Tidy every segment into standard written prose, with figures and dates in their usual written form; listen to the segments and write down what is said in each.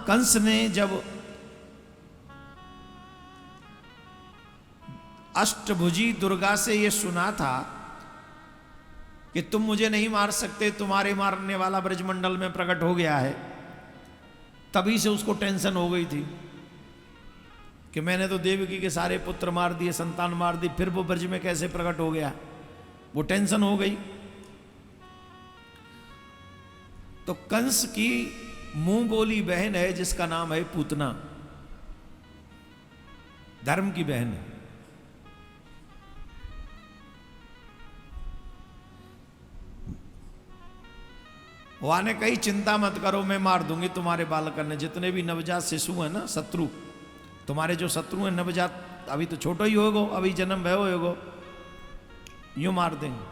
कंस ने जब अष्टभुजी दुर्गा से यह सुना था कि तुम मुझे नहीं मार सकते, तुम्हारे मारने वाला ब्रजमंडल में प्रकट हो गया है, तभी से उसको टेंशन हो गई थी कि मैंने तो देवकी के सारे पुत्र मार दिए, संतान मार दी, फिर वो ब्रज में कैसे प्रकट हो गया, वो टेंशन हो गई। तो कंस की मुंह बोली बहन है जिसका नाम है पूतना, धर्म की बहन है। वहां ने कही चिंता मत करो, मैं मार दूंगी तुम्हारे बालक ने, जितने भी नवजात शिशु हैं ना, शत्रु, तुम्हारे जो शत्रु हैं नवजात, अभी तो छोटो ही होगो, अभी जन्म भयो होगो, यूं मार देंगे,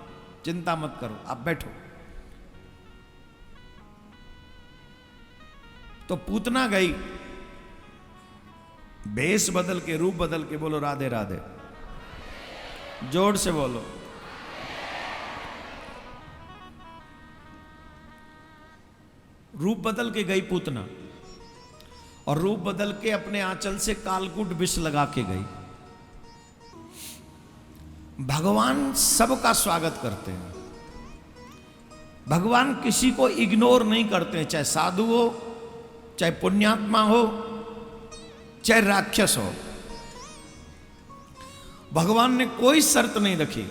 चिंता मत करो, आप बैठो। तो पूतना गई, भेष बदल के, रूप बदल के, बोलो राधे राधे, जोर से बोलो। रूप बदल के गई पूतना, और रूप बदल के अपने आंचल से कालकूट विष लगा के गई। भगवान सबका स्वागत करते हैं, भगवान किसी को इग्नोर नहीं करते हैं, चाहे साधु हो, चाहे पुण्यात्मा हो, चाहे राक्षस हो। भगवान ने कोई शर्त नहीं रखी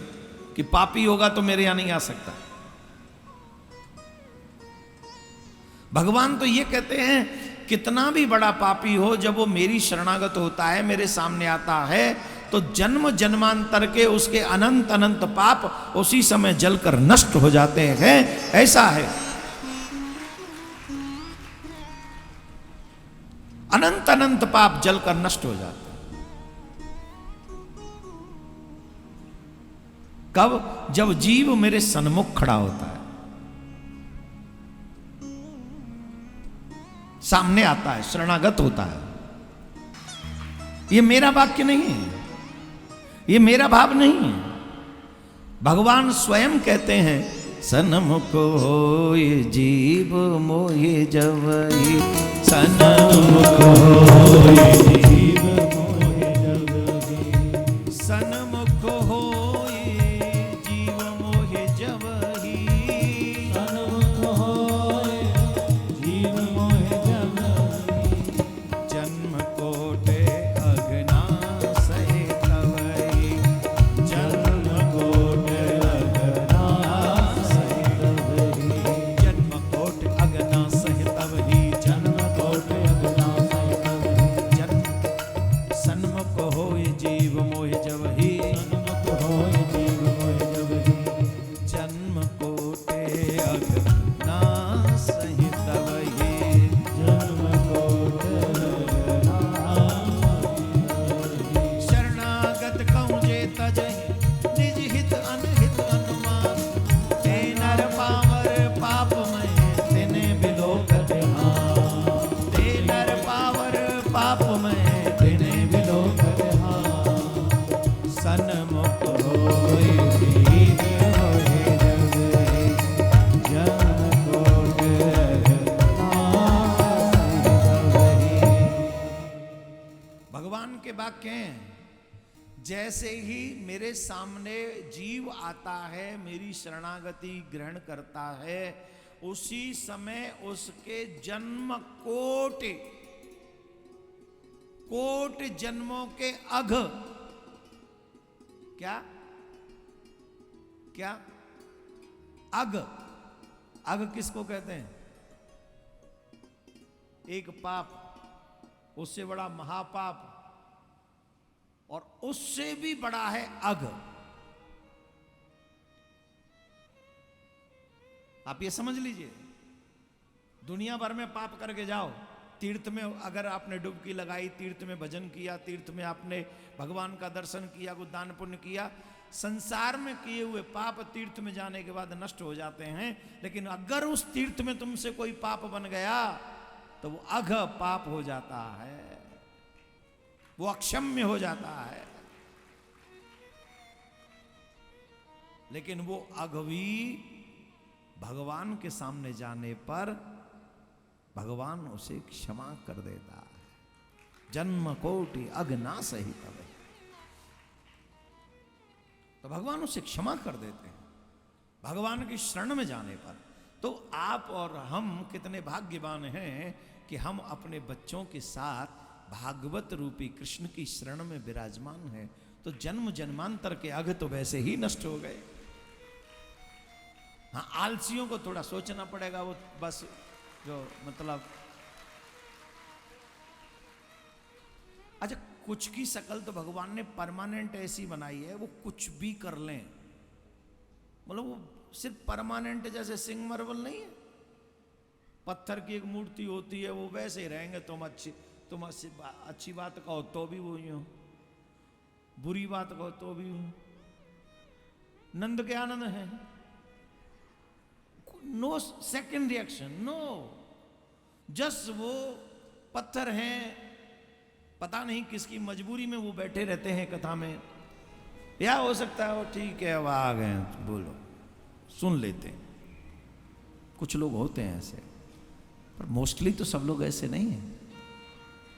कि पापी होगा तो मेरे यहां नहीं आ सकता। भगवान तो ये कहते हैं कितना भी बड़ा पापी हो, जब वो मेरी शरणागत होता है, मेरे सामने आता है, तो जन्म जन्मांतर के उसके अनंत अनंत पाप उसी समय जलकर नष्ट हो जाते हैं। ऐसा है, अनंत अनंत पाप जलकर नष्ट हो जाते हैं। कब? जब जीव मेरे सन्मुख खड़ा होता है, सामने आता है, शरणागत होता है। ये मेरा वाक्य नहीं है, ये मेरा भाव नहीं है, भगवान स्वयं कहते हैं, सन्मुख होय जीव मोहे जवई, सन्मुख होय जीव मोहे जवई, सन्मुख होय जीव मोहे जवई, सन्मुख होय जीव मोहे जवई, जन्म कोटि अगना सहे तवई, जन्म कोटि अगना सहे तवई, जन्म कोटि अगना सहे तवई, जन्म कोटि अगना सहे तवई, जन्म सन्मुख होय जीव मोहि जवहि, सन्मुख होय जीव मोहि जवहि, जन्म कोटि अगना सहे तवई, जन्म कोटि अगना शरणागत कहूँ जे तजहि, निज हित अनहित अनुमान, ते नर पावर पापमय, तिने बिलोकत हां, ते नर पावर पापमय, तिने बिलोकत हां, सन्मुख होय जीव मोहि जवहि, जन्म कोटि अगना सहे तवहि। भगवान के वाक्य हैं, जैसे ही मेरे सामने जीव आता है, मेरी शरणागति ग्रहण करता है, उसी समय उसके जन्म कोटि कोटि जन्मों के अघ, क्या क्या अघ, अघ किसको कहते हैं? एक पाप, उससे बड़ा महापाप, और उससे भी बड़ा है अघ। आप ये समझ लीजिए, दुनिया भर में पाप करके जाओ, तीर्थ में अगर आपने डुबकी लगाई, तीर्थ में भजन किया, तीर्थ में आपने भगवान का दर्शन किया, कुछ दान पुण्य किया, संसार में किए हुए पाप तीर्थ में जाने के बाद नष्ट हो जाते हैं। लेकिन अगर उस तीर्थ में तुमसे कोई पाप बन गया तो वो अघ पाप हो जाता है, वो अक्षम्य हो जाता है। लेकिन वो अघ भी भगवान के सामने जाने पर भगवान उसे क्षमा कर देता है। जन्म कोटि अघना सहित तवे, तो भगवान उसे क्षमा कर देते हैं भगवान की शरण में जाने पर। तो आप और हम कितने भाग्यवान हैं कि हम अपने बच्चों के साथ भागवत रूपी कृष्ण की शरण में विराजमान हैं। तो जन्म जन्मांतर के अघ तो वैसे ही नष्ट हो गए। हाँ, आलसियों को थोड़ा सोचना पड़ेगा, वो बस जो मतलब अच्छा, कुछ की शकल तो भगवान ने परमानेंट ऐसी बनाई है, वो कुछ भी कर लें, मतलब वो सिर्फ परमानेंट, जैसे सिंगमरमर नहीं है, पत्थर की एक मूर्ति होती है, वो वैसे ही रहेंगे। तुम अच्छी बात कहो तो भी वो यूं, बुरी बात कहो तो भी यूं। नंद के आनंद है, no second reaction, no, just वो पत्थर हैं, पता नहीं किसकी मजबूरी में वो बैठे रहते हैं कथा में, या हो सकता है वो ठीक है अब आ गए बोलो सुन लेते हैं। कुछ लोग होते हैं ऐसे, पर मोस्टली तो सब लोग ऐसे नहीं है।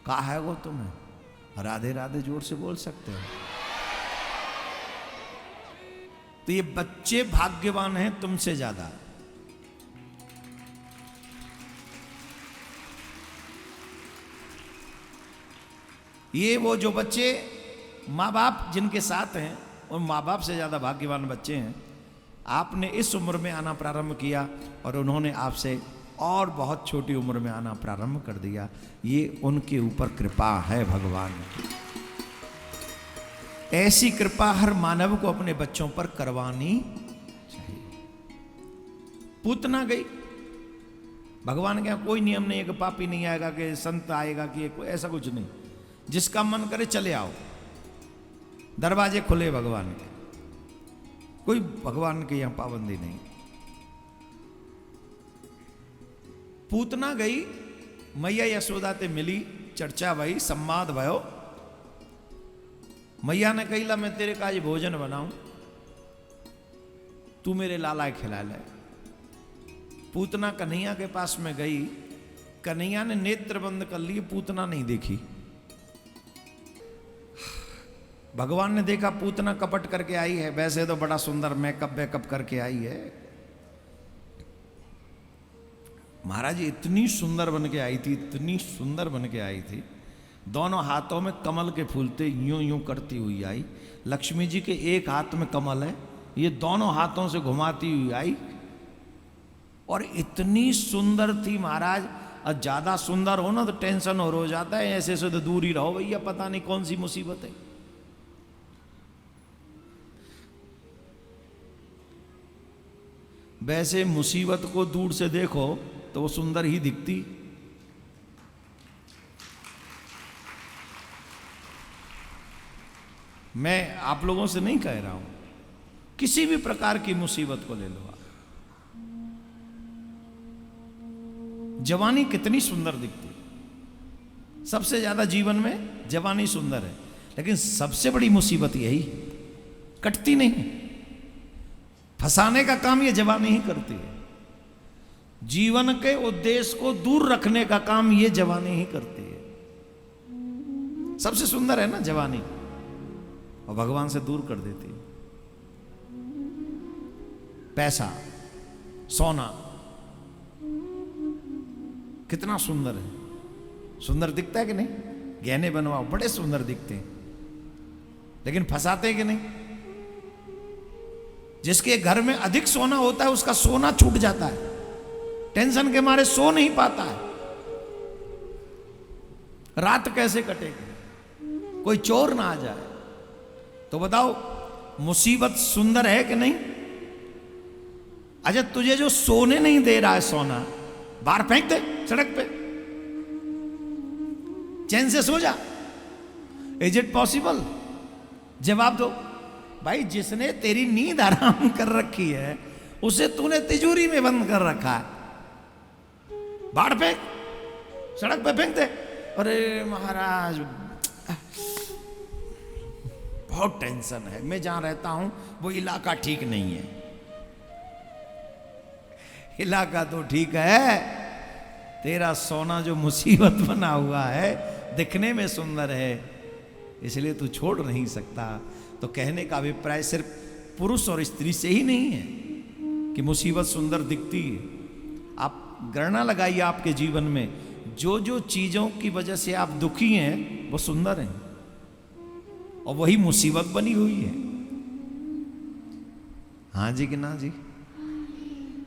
कहा है वो तुम्हें राधे राधे जोर से बोल सकते हो। तो ये बच्चे भाग्यवान हैं तुमसे ज्यादा। ये वो जो बच्चे माँ बाप जिनके साथ हैं, और माँ बाप से ज्यादा भाग्यवान बच्चे हैं। आपने इस उम्र में आना प्रारंभ किया और उन्होंने आपसे और बहुत छोटी उम्र में आना प्रारंभ कर दिया। ये उनके ऊपर कृपा है भगवान की। ऐसी कृपा हर मानव को अपने बच्चों पर करवानी चाहिए। पूतना गई, भगवान के यहाँ कोई नियम नहीं है कि पापी नहीं आएगा, कि संत आएगा, कि ऐसा कुछ नहीं। जिसका मन करे चले आओ, दरवाजे खुले भगवान के, कोई भगवान के यहां पाबंदी नहीं। पूतना गई, मैया यशोदा ते मिली, चर्चा भई, संवाद भयो। मैया ने कही मैं तेरे का आज भोजन बनाऊं, तू मेरे लाला खिला ले। पूतना कन्हैया के पास में गई, कन्हैया ने नेत्र बंद कर लिए, पूतना नहीं देखी। भगवान ने देखा पूतना कपट करके आई है, वैसे तो बड़ा सुंदर मेकअप वेकअप करके आई है। महाराज इतनी सुंदर बन के आई थी, इतनी सुंदर बन के आई थी, दोनों हाथों में कमल के फूल थे, यूं यूं करती हुई आई। लक्ष्मी जी के एक हाथ में कमल है, ये दोनों हाथों से घुमाती हुई आई, और इतनी सुंदर थी महाराज। और ज्यादा सुंदर हो ना तो टेंशन और हो जाता है, ऐसे से तो दूर ही रहो भैया, पता नहीं कौन सी मुसीबत है। वैसे मुसीबत को दूर से देखो तो वो सुंदर ही दिखती। मैं आप लोगों से नहीं कह रहा हूं, किसी भी प्रकार की मुसीबत को ले लो आप, जवानी कितनी सुंदर दिखती। सबसे ज्यादा जीवन में जवानी सुंदर है, लेकिन सबसे बड़ी मुसीबत यही, कटती नहीं। फंसाने का काम ये जवानी ही करती है। जीवन के उद्देश्य को दूर रखने का काम ये जवानी ही करती है। सबसे सुंदर है ना जवानी, और भगवान से दूर कर देती है। पैसा, सोना कितना सुंदर है, सुंदर दिखता है कि नहीं? गहने बनवाओ बड़े सुंदर दिखते हैं, लेकिन फंसाते हैं कि नहीं? जिसके घर में अधिक सोना होता है उसका सोना छूट जाता है, टेंशन के मारे सो नहीं पाता है। रात कैसे कटेगी, कोई चोर ना आ जाए तो बताओ, मुसीबत सुंदर है कि नहीं? अच्छा, तुझे जो सोने नहीं दे रहा है सोना, बाहर फेंक दे सड़क पे, चैन से सो जा। Is it possible? जवाब दो भाई। जिसने तेरी नींद आराम कर रखी है उसे तूने तिजोरी में बंद कर रखा है, बाहर फेंक, सड़क पे फेंक दे। अरे महाराज बहुत टेंशन है, मैं जहां रहता हूं वो इलाका ठीक नहीं है। इलाका तो ठीक है, तेरा सोना जो मुसीबत बना हुआ है, दिखने में सुंदर है, इसलिए तू छोड़ नहीं सकता। तो कहने का अभिप्राय सिर्फ पुरुष और स्त्री से ही नहीं है कि मुसीबत सुंदर दिखती है। आप गणना लगाइए आपके जीवन में, जो जो चीजों की वजह से आप दुखी हैं वो सुंदर हैं, और वही मुसीबत बनी हुई है। हाँ जी कि ना जी?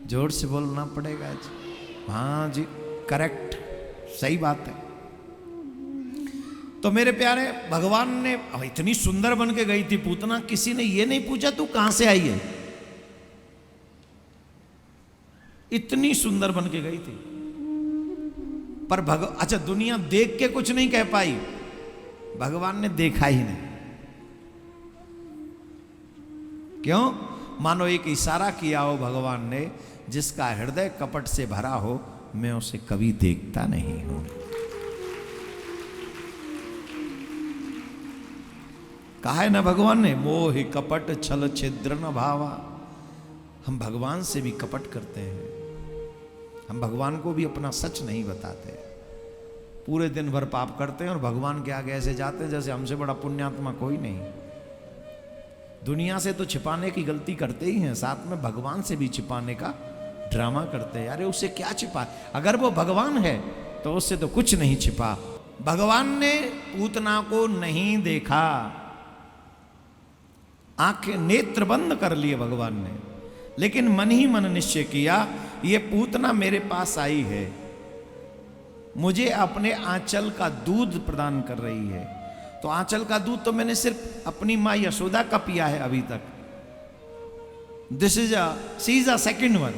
जोर से बोलना पड़ेगा जी। हाँ जी, करेक्ट, सही बात है। तो मेरे प्यारे, भगवान ने इतनी सुंदर बन के गई थी पूतना, किसी ने ये नहीं पूछा तू कहां से आई है, इतनी सुंदर बन के गई थी। पर अच्छा, दुनिया देख के कुछ नहीं कह पाई, भगवान ने देखा ही नहीं। क्यों? मानो एक इशारा किया हो भगवान ने, जिसका हृदय कपट से भरा हो मैं उसे कभी देखता नहीं हूं। कहा है ना भगवान ने, मोह कपट छल छिद्र न भावा। हम भगवान से भी कपट करते हैं, हम भगवान को भी अपना सच नहीं बताते, पूरे दिन भर पाप करते हैं और भगवान के आगे ऐसे जाते हैं जैसे हमसे बड़ा पुण्यात्मा कोई नहीं। दुनिया से तो छिपाने की गलती करते ही हैं, साथ में भगवान से भी छिपाने का ड्रामा करते हैं। अरे उससे क्या छिपा, अगर वो भगवान है तो उससे तो कुछ नहीं छिपा। भगवान ने पूतना को नहीं देखा, आंखें नेत्र बंद कर लिए भगवान ने, लेकिन मन ही मन निश्चय किया ये पूतना मेरे पास आई है, मुझे अपने आंचल का दूध प्रदान कर रही है। तो आंचल का दूध तो मैंने सिर्फ अपनी मां यशोदा का पिया है अभी तक। She is a second one,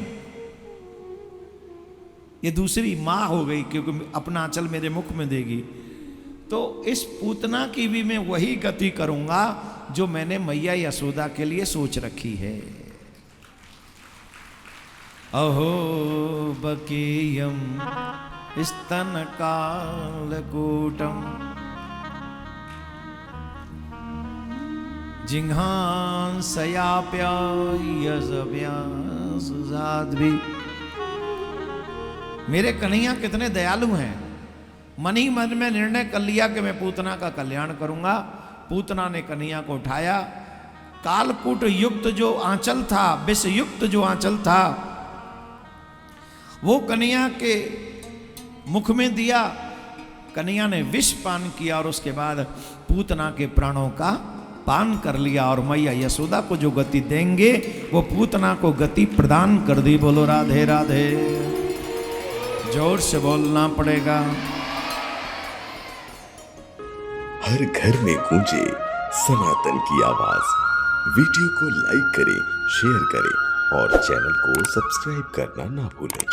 ये दूसरी मां हो गई क्योंकि अपना आंचल मेरे मुख में देगी। तो इस पूतना की भी मैं वही गति करूंगा जो मैंने मैया यशोदा के लिए सोच रखी है। अहो बकीयम स्तन कालकूटम जिघांसयाप्यायसव्यासुजाद्भि। मेरे कन्हैया कितने दयालु हैं। मन ही मन में निर्णय कर लिया कि मैं पूतना का कल्याण करूंगा। पूतना ने कन्हैया को उठाया, कालकूट युक्त जो आंचल था, विष युक्त जो आंचल था, वो कन्हैया के मुख में दिया। कन्हैया ने विष पान किया और उसके बाद पूतना के प्राणों का पान कर लिया। और मैया यशोदा को जो गति देंगे वो पूतना को गति प्रदान कर दी। बोलो राधे राधे, जोर से बोलना पड़ेगा। हर घर में गूंजे सनातन की आवाज। वीडियो को लाइक करें, शेयर करें और चैनल को सब्सक्राइब करना ना भूलें।